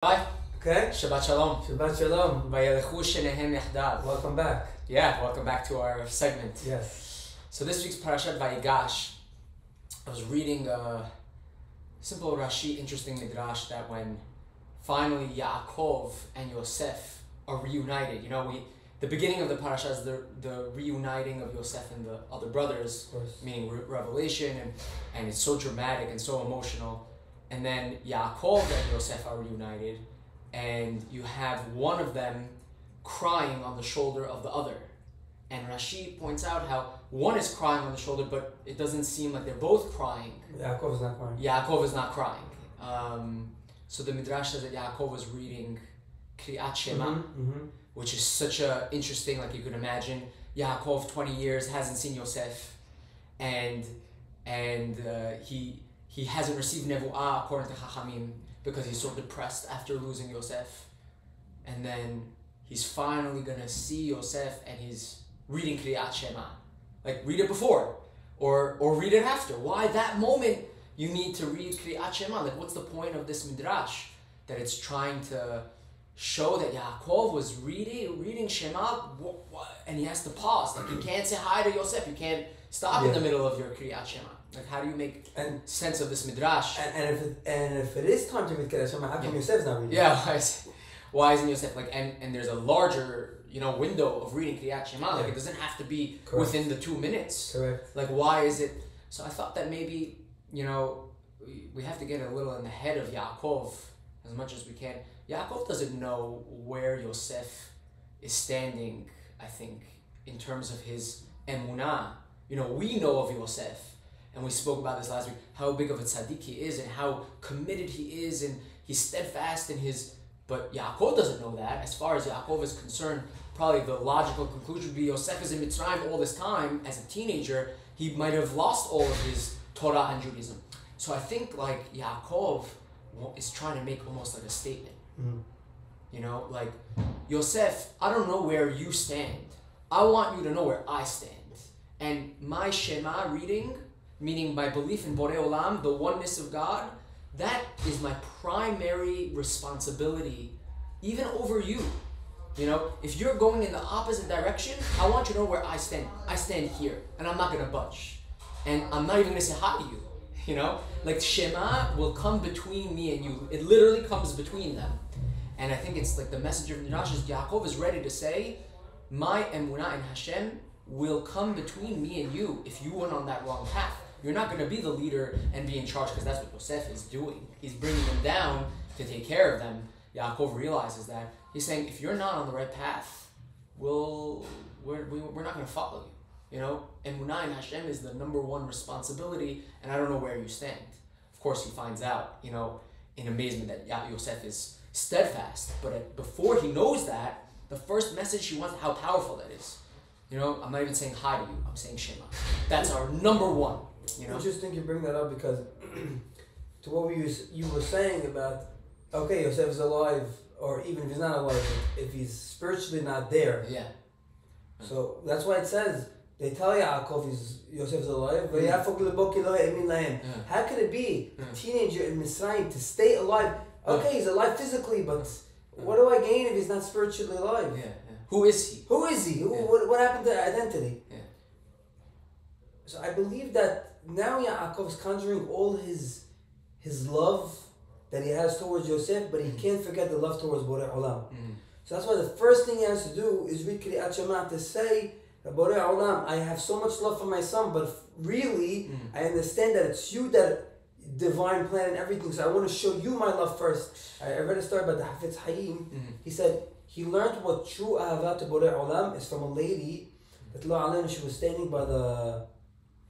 Hi. Okay. Shabbat Shalom. Shabbat Shalom. Vayelechu, Shenehem, Yahdav. Welcome back. Yeah, welcome back to our segment. Yes. So this week's Perashat Vayigash, I was reading a simple Rashi, interesting midrash that when finally Yaakov and Yosef are reunited, the beginning of the Parashat is the reuniting of Yosef and the other brothers, Of course. meaning Revelation, and it's so dramatic and so emotional. And then Yaakov and Yosef are reunited, and you have one of them crying on the shoulder of the other. And Rashi points out how one is crying on the shoulder, but it doesn't seem like they're both crying. Yaakov is not crying. Yaakov is not crying. So the Midrash says that Yaakov was reading Kriyat Shema, which is such a interesting, like you could imagine, Yaakov 20 years hasn't seen Yosef, and he hasn't received Nevu'ah according to Chachamim because he's so depressed after losing Yosef. And then he's finally going to see Yosef and he's reading Kriyat Shema. Like, read it before or read it after. Why that moment you need to read Kriyat Shema? Like, what's the point of this midrash? That it's trying to show that Yaakov was reading Shema and he has to pause. Like, you can't say hi to Yosef. You can't stop in the middle of your Kriyat Shema. Like, how do you make sense of this midrash? And if it is time to read Kriyat Shema, how come Yosef's not reading? Yeah, why isn't Yosef like? And there's a larger window of reading Kriyat Shema. Like, it doesn't have to be within the 2 minutes. Correct. Like, why is it? So I thought that maybe we have to get a little in the head of Yaakov as much as we can. Yaakov doesn't know where Yosef is standing. I think in terms of his emunah. We know of Yosef. And we spoke about this last week, how big of a tzaddik he is and how committed he is and he's steadfast in his... But Yaakov doesn't know that. As far as Yaakov is concerned, probably the logical conclusion would be Yosef is in Mitzrayim all this time. As a teenager, he might have lost all of his Torah and Judaism. So I think like Yaakov is trying to make almost like a statement. Like, Yosef, I don't know where you stand. I want you to know where I stand. And my Shema reading... meaning my belief in Borei Olam, the oneness of God, that is my primary responsibility, even over you. If you're going in the opposite direction, I want you to know where I stand. I stand here, and I'm not going to budge. And I'm not even going to say hi to you. Like Shema will come between me and you. It literally comes between them. And I think it's like the message of Midrash is Yaakov is ready to say, my emunah in Hashem will come between me and you if you went on that wrong path. You're not going to be the leader and be in charge because that's what Yosef is doing. He's bringing them down to take care of them. Yaakov realizes that. He's saying, if you're not on the right path, we're not going to follow you. Emunah in Hashem is the number one responsibility, and I don't know where you stand. Of course, he finds out, in amazement that Yosef is steadfast. But before he knows that, the first message he wants, how powerful that is. I'm not even saying hi to you. I'm saying Shema. That's our number one. Interesting you bring that up because to what you were saying about, okay, Yosef is alive, or even if he's not alive, if he's spiritually not there. Yeah. So that's why it says, they tell Yaakov Yosef is alive, but how could it be a teenager in Mitzrayim to stay alive? Okay, he's alive physically, but what do I gain if he's not spiritually alive? Yeah. Who is he? What happened to identity? Yeah. So I believe that now Yaakov is conjuring all his love that he has towards Yosef, but he can't forget the love towards Borei Olam. So that's why the first thing he has to do is read Kriyat Shema to say that Borei Olam, I have so much love for my son, but really I understand that it's you that divine plan and everything. So I want to show you my love first. I read a story about the Hafetz Haim. He said he learned what true ahavat to Borei Olam is from a lady that she was standing by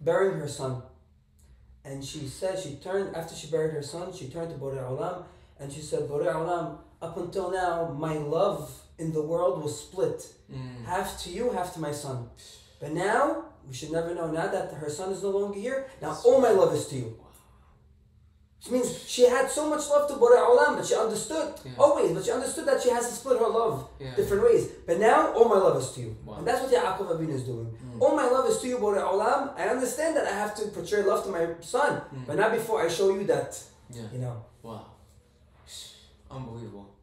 burying her son, and she said after she buried her son, she turned to Borei Olam and she said, Borei Olam, up until now my love in the world was split, half to you, half to my son, but now we should never know, now that her son is no longer here, now all my love is to you. Which means she had so much love to Borei Olam, but she understood but she understood that she has to split her love different ways. But now, all my love is to you. Wow. And that's what Yaakov Avinu is doing. All my love is to you, Borei Olam. I understand that I have to portray love to my son, but not before I show you that, Wow. Unbelievable.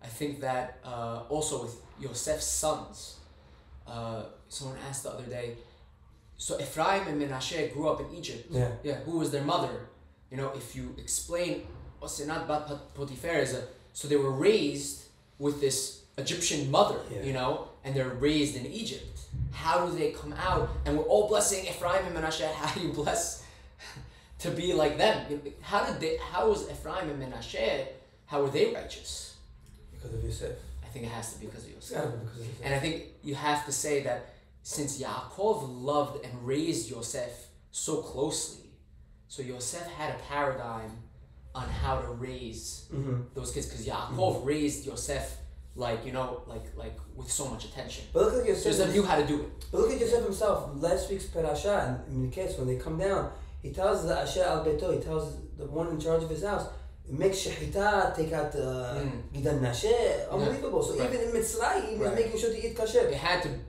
I think that also with Yosef's sons, someone asked the other day, so Ephraim and Menashe grew up in Egypt. Yeah. Who was their mother? You know, if you explain, Osenat bat Potiphar so they were raised with this Egyptian mother, you know, and they're raised in Egypt. How do they come out? And we're all blessing Ephraim and Menashe. How do you bless to be like them? How was Ephraim and Menashe, how were they righteous? Because of Yosef. I think it has to be because of Yosef. It's gotta be because of Yosef. And I think you have to say that since Yaakov loved and raised Yosef so closely, so Yosef had a paradigm on how to raise those kids, because Yaakov raised Yosef like with so much attention. But look at Yosef. Because they knew how to do it. But look at Yosef himself. Last week's Perashat, in the case when they come down, he tells the Asher al Beito, he tells the one in charge of his house, make shechita, take out gidan nashe. Unbelievable. So even in Mitzrayim, he was making sure to eat kasher.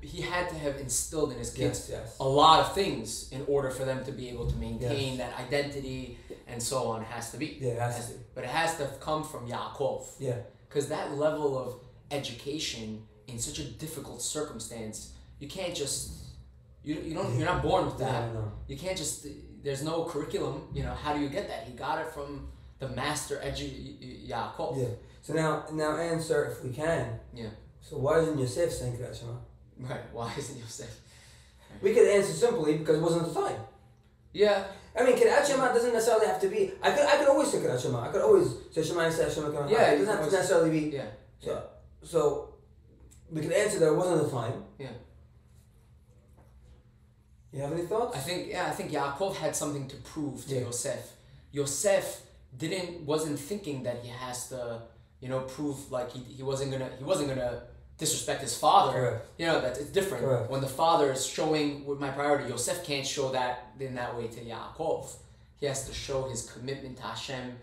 He had to have instilled in his kids yes. a lot of things in order for them to be able to maintain that identity and so on. It has to be. Yeah, it has to be. But it has to come from Yaakov. Yeah. Because that level of education in such a difficult circumstance, you can't just you're not born with that. No. You can't just, there's no curriculum. You know, how do you get that? He got it from the master Yaakov. Yeah. So now answer if we can. Yeah. So why isn't Yosef saying Kriyat Shema? Right. Why isn't Yosef? We could answer simply because it wasn't the time. Yeah. I mean, Kriyat Shema doesn't necessarily have to be. I could always say Kriyat Shema. I could always say Shema Yisrael, Shema Kama. Yeah. It doesn't have to necessarily be. Yeah. So we could answer that it wasn't the time. Yeah. You have any thoughts? I think Yaakov had something to prove to Yosef. Yosef wasn't thinking that he has to, prove like he wasn't gonna disrespect his father. Correct. You know, that it's different. Correct. When the father is showing with my priority, Yosef can't show that in that way to Yaakov. He has to show his commitment to Hashem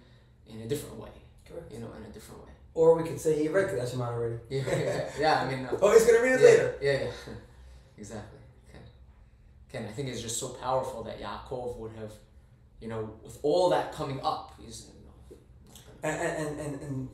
in a different way. Correct. In a different way. Or we could say he read Kriyat Shema already. Yeah. I mean. Oh, he's gonna read it later. Yeah. Exactly. Again, I think it's just so powerful that Yaakov would have, with all that coming up, he's. And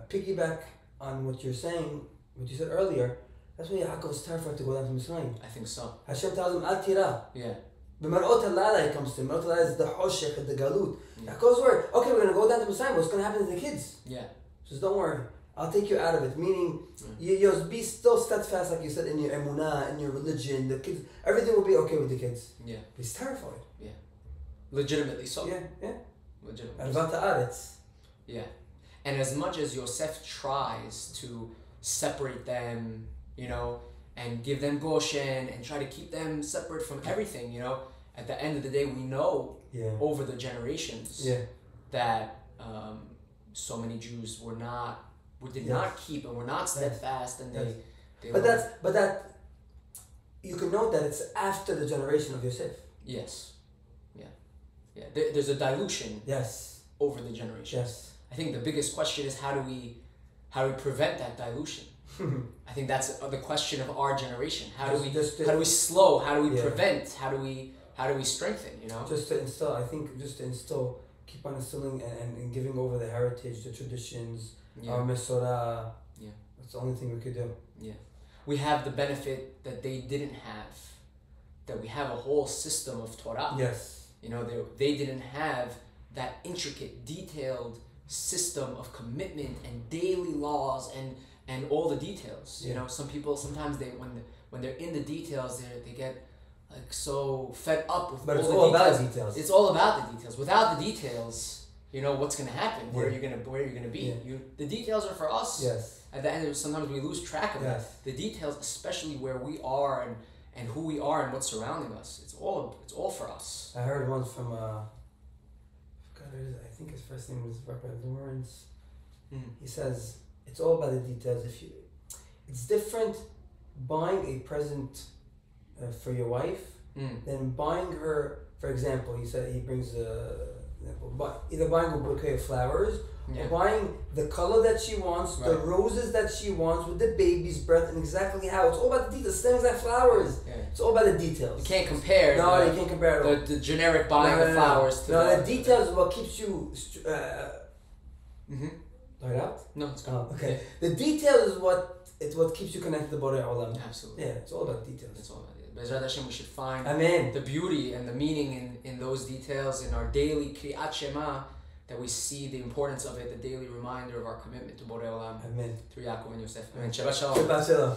piggyback on what you're saying, what you said earlier. That's why Yaakov is terrified to go down to Mitzrayim. I think so. Hashem tells him, Al tira. Yeah. B'mar'ot halala he comes to. Mar'ot halala is the hoshech, the galut. Yaakov's worried. Okay, we're gonna go down to Mitzrayim. What's gonna happen to the kids? Yeah. He says, don't worry. I'll take you out of it. Meaning, you be still steadfast, like you said, in your emunah, in your religion. The kids, everything will be okay with the kids. Yeah. He's terrified. Yeah. Legitimately so. Yeah. Legitimately. Arvat haaretz. Yeah. And as much as Yosef tries to separate them, and give them Goshen and try to keep them separate from everything, at the end of the day, we know over the generations that so many Jews did not keep and were not steadfast, and But that you can note that it's after the generation of Yosef. Yes. Yeah. There's a dilution. Yes. Over the generations. Yes. I think the biggest question is how do we prevent that dilution? I think that's the question of our generation. How do we slow? How do we prevent? How do we strengthen? Just to instill, keep on instilling and giving over the heritage, the traditions, our Mesorah. Yeah. That's the only thing we could do. Yeah. We have the benefit that they didn't have. That we have a whole system of Torah. Yes. They didn't have that intricate, detailed system of commitment and daily laws and all the details. Some people sometimes when they're in the details they get like so fed up with but all it's the all details. about details. It's all about the details. Without the details, what's gonna happen? Where are you gonna be? The details are for us. Yes. At the end, sometimes we lose track of that. The details, especially where we are and who we are and what's surrounding us. It's all for us. I heard once from I think his first name was Rabbi Lawrence. He says it's all about the details. It's different buying a present for your wife than buying her. For example, he said he brings either buying a bouquet of flowers or buying the color that she wants, the roses that she wants with the baby's breath and exactly how. It's all about the details. Same as that flowers. Yeah. It's all about the details. You can't compare. No, you can't compare at all. The generic buying of flowers to the details is what keeps you. The Right out? No, it's good. Oh, okay. The details is what keeps you connected to Borei Olam. Absolutely. Yeah, it's all about details. It's all about it. Bezrat Hashem, we should find Amen. the beauty and the meaning in those details in our daily Kriyat Shema, that we see the importance of it, the daily reminder of our commitment to Borei Olam Amen. through Yaakov and Yosef. Amen. Shabbat Shalom. Shabbat Shalom.